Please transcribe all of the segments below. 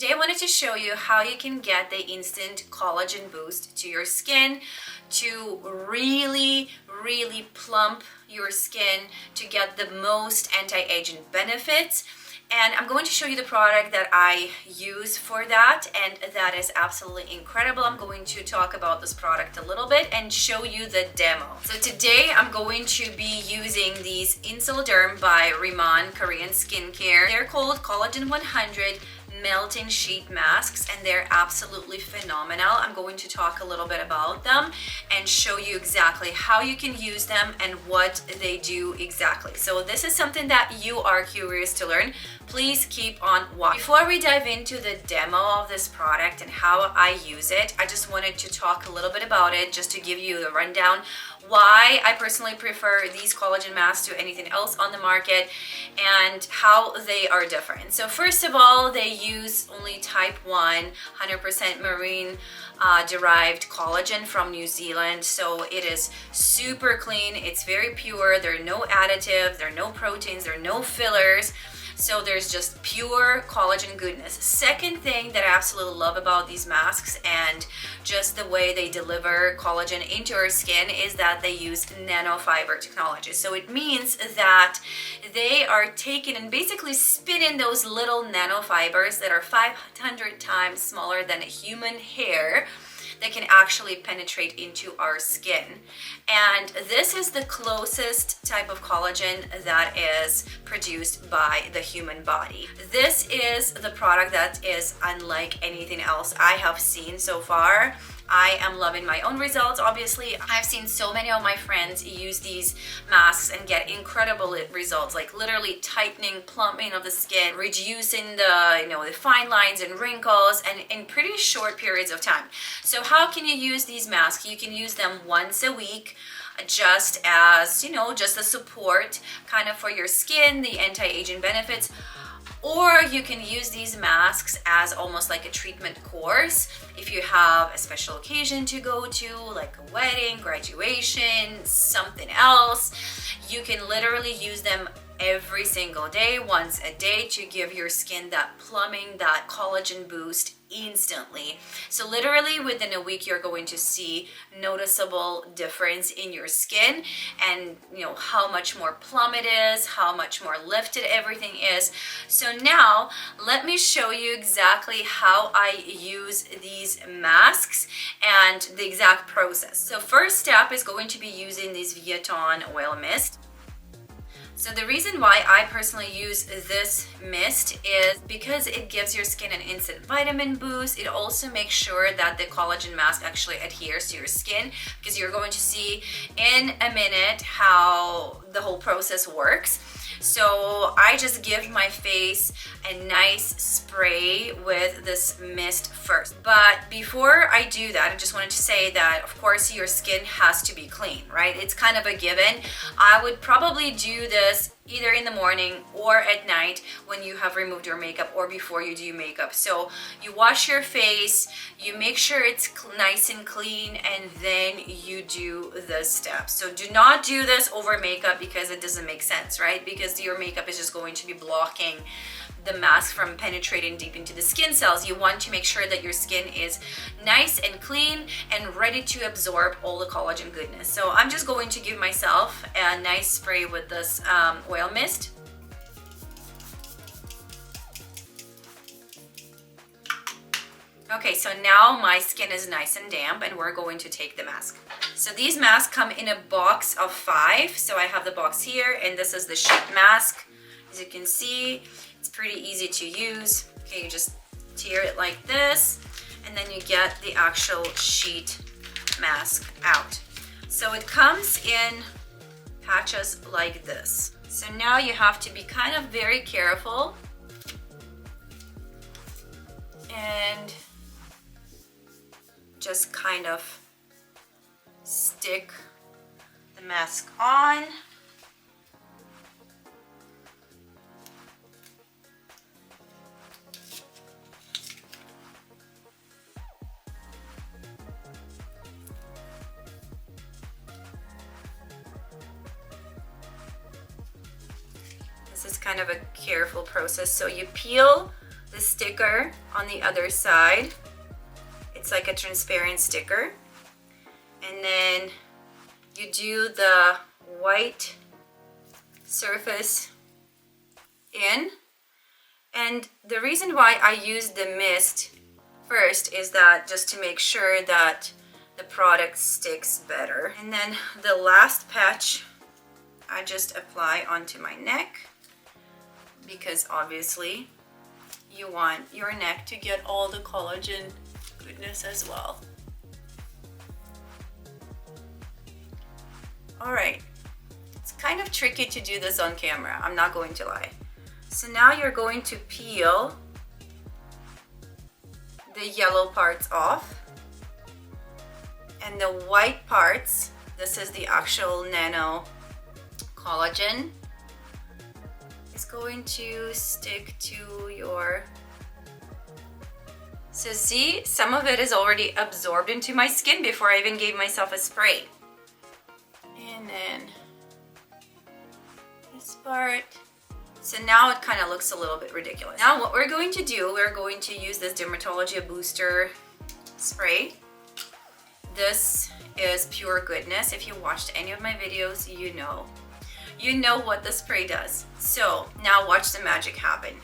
Today I wanted to show you how you can get the instant collagen boost to your skin to really plump your skin to get the most anti-aging benefits. And I'm going to show you the product that I use for that, and that is absolutely incredible. I'm going to talk about this product a little bit and show you the demo. So today I'm going to be using these Incellderm by Riman Korean skincare. They're called Collagen 100 melting sheet masks, and they're absolutely phenomenal. I'm going to talk a little bit about them and show you exactly how you can use them and what they do exactly. So this is something that you are curious to learn. Please keep on watching. Before we dive into the demo of this product and how I use it, I just wanted to talk a little bit about it just to give you the rundown why I personally prefer these collagen masks to anything else on the market and how they are different. So first of all, they use only type 1 100% marine derived collagen from New Zealand. So it is super clean, it's very pure, there are no additives, there are no proteins, there are no fillers. So there's just pure collagen goodness. Second thing that I absolutely love about these masks and just the way they deliver collagen into our skin is that they use nanofiber technology. So it means that they are taking and basically spinning those little nanofibers that are 500 times smaller than a human hair that can actually penetrate into our skin. And this is the closest type of collagen that is produced by the human body. This is the product that is unlike anything else I have seen so far. I am loving my own results. Obviously, I've seen so many of my friends use these masks and get incredible results, like literally tightening, plumping of the skin, reducing the fine lines and wrinkles, and in pretty short periods of time. So how can you use these masks? You can use them once a week, just as, just a support kind of for your skin, the anti-aging benefits. Or you can use these masks as almost like a treatment course if you have a special occasion to go to, like a wedding, graduation, something else. You can literally use them every single day, once a day, to give your skin that plumbing, that collagen boost instantly. So literally within a week you're going to see noticeable difference in your skin, and how much more plump it is, how much more lifted everything is. So now let me show you exactly how I use these masks and the exact process. So first step is going to be using this Viaton oil mist. So the reason why I personally use this mist is because it gives your skin an instant vitamin boost. It also makes sure that the collagen mask actually adheres to your skin, because you're going to see in a minute how the whole process works. So I just give my face a nice spray with this mist first. But before I do that, I just wanted to say that of course your skin has to be clean, right? It's kind of a given. I would probably do this either in the morning or at night when you have removed your makeup, or before you do makeup. So you wash your face, you make sure it's nice and clean, and then you do the steps. So do not do this over makeup, because it doesn't make sense, right? Because your makeup is just going to be blocking the mask from penetrating deep into the skin cells. You want to make sure that your skin is nice and clean and ready to absorb all the collagen goodness. So I'm just going to give myself a nice spray with this oil mist. Okay, so now my skin is nice and damp, and we're going to take the mask. So these masks come in a box of 5. So I have the box here, and this is the sheet mask. As you can see, it's pretty easy to use. Okay, you just tear it like this, and then you get the actual sheet mask out. So it comes in patches like this. So now you have to be kind of very careful and just kind of stick the mask on. This is kind of a careful process. So you peel the the sticker on the other side. It's like a transparent sticker. And then you do the white surface in. And the reason why I use the mist first is that just to make sure that the product sticks better. And then the last patch I just apply onto my neck, because obviously you want your neck to get all the collagen goodness as well. All right, it's kind of tricky to do this on camera, I'm not going to lie. So now you're going to peel the yellow parts off, and the white parts, this is the actual nano collagen, is going to stick to your... So see, some of it is already absorbed into my skin before I even gave myself a spray. And then this part. So now it kind of looks a little bit ridiculous. Now what we're going to do, we're going to use this Dermatology Booster spray. This is pure goodness. If you watched any of my videos, you know what the spray does. So now watch the magic happen.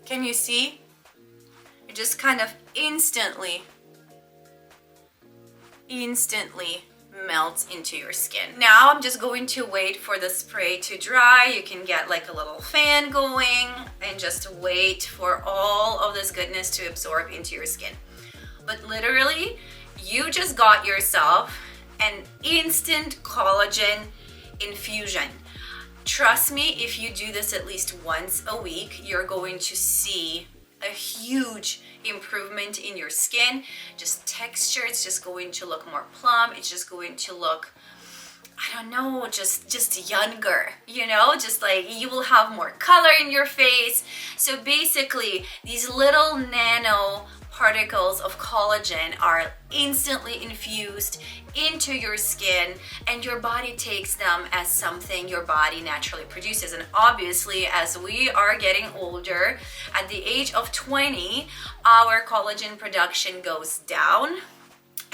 Can you see? It just kind of instantly melts into your skin. Now I'm just going to wait for the spray to dry. You can get like a little fan going and just wait for all of this goodness to absorb into your skin. But literally, you just got yourself an instant collagen infusion. Trust me, if you do this at least once a week, you're going to see a huge improvement in your skin. Just texture, it's just going to look more plump. It's just going to look, I don't know, just younger, you know, just like you will have more color in your face. So basically, these little nano particles of collagen are instantly infused into your skin, and your body takes them as something your body naturally produces. And obviously, as we are getting older, at the age of 20, our collagen production goes down,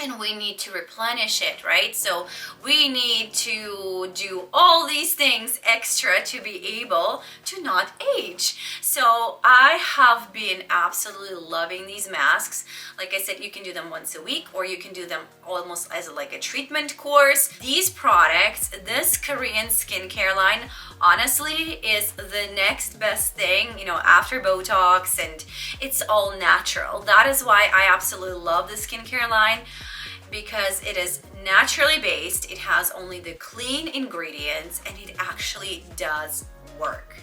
and we need to replenish it, right? So we need to do all these things extra to be able to not age. So I have been absolutely loving these masks. Like I said, you can do them once a week, or you can do them almost as like a treatment course. These products, this Korean skincare line, honestly is the next best thing, you know, after Botox, and it's all natural. That is why I absolutely love the skincare line, because it is naturally based, it has only the clean ingredients, and it actually does work.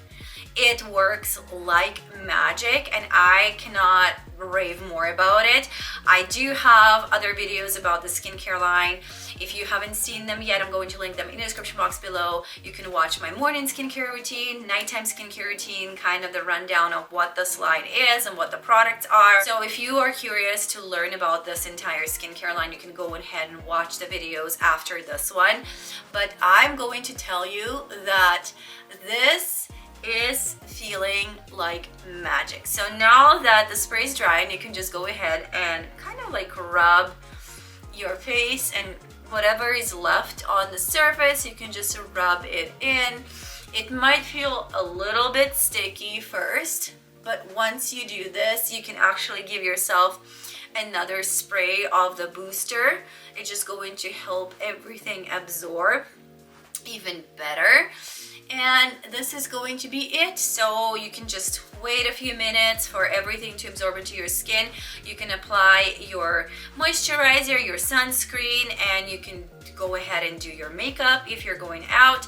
It works like magic, and I cannot rave more about it. I do have other videos about the skincare line. If you haven't seen them yet, I'm going to link them in the description box below. You can watch my morning skincare routine, nighttime skincare routine, kind of the rundown of what this line is and what the products are. So if you are curious to learn about this entire skincare line, you can go ahead and watch the videos after this one. But I'm going to tell you that this is feeling like magic. So now that the spray is dry, and you can just go ahead and kind of like rub your face, and whatever is left on the surface, you can just rub it in. It might feel a little bit sticky first, but once you do this, you can actually give yourself another spray of the booster. It's just going to help everything absorb even better. And this is going to be it. So you can just wait a few minutes for everything to absorb into your skin. You can apply your moisturizer, your sunscreen, and you can go ahead and do your makeup if you're going out.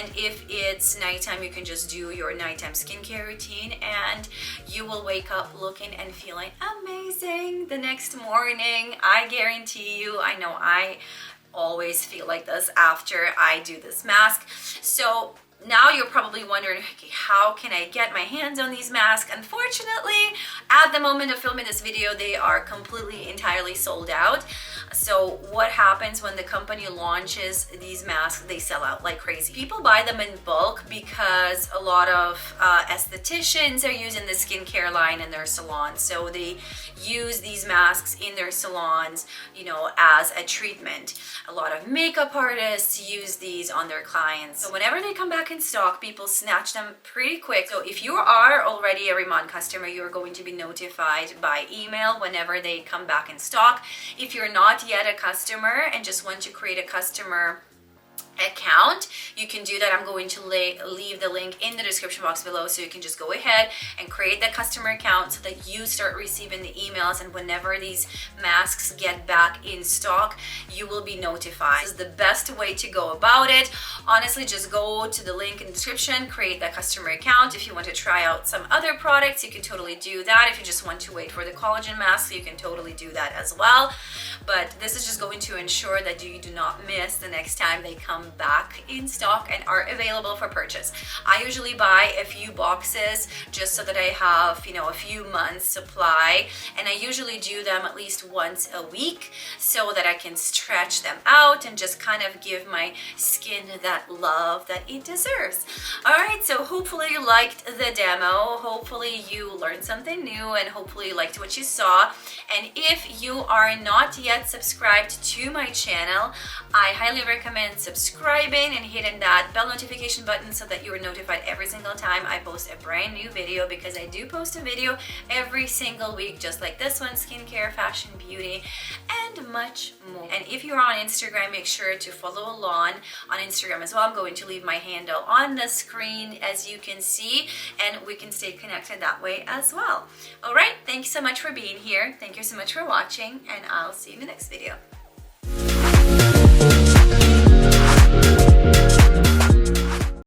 And if it's nighttime, you can just do your nighttime skincare routine, and you will wake up looking and feeling amazing the next morning. I guarantee you. I know I always feel like this after I do this mask. So now you're probably wondering, okay, how can I get my hands on these masks? Unfortunately, at the moment of filming this video, they are completely, entirely sold out. So what happens when the company launches these masks? They sell out like crazy. People buy them in bulk because a lot of estheticians are using the skincare line in their salons. So they use these masks in their salons, you know, as a treatment. A lot of makeup artists use these on their clients. So whenever they come back in stock, people snatch them pretty quick. So if you are already a Riman customer, you're going to be notified by email whenever they come back in stock. If you're not yet a customer and just want to create a customer account, you can do that. I'm going to leave the link in the description box below, so you can just go ahead and create that customer account so that you start receiving the emails, and whenever these masks get back in stock, you will be notified. This is the best way to go about it. Honestly, just go to the link in the description, create that customer account. If you want to try out some other products, you can totally do that. If you just want to wait for the collagen mask, you can totally do that as well. But this is just going to ensure that you do not miss the next time they come back in stock and are available for purchase. I usually buy a few boxes just so that I have, you know, a few months supply, and I usually do them at least once a week so that I can stretch them out and just kind of give my skin that love that it deserves. All right, so hopefully you liked the demo, hopefully you learned something new, and hopefully you liked what you saw. And if you are not yet subscribed to my channel, I highly recommend subscribing and hitting that bell notification button so that you are notified every single time I post a brand new video, because I do post a video every single week just like this one: skincare, fashion, beauty, and much more. And if you're on Instagram, make sure to follow along on Instagram as well. I'm going to leave my handle on the screen, as you can see, and we can stay connected that way as well. All right, thank you so much for being here. Thank you so much for watching, and I'll see you in the next video.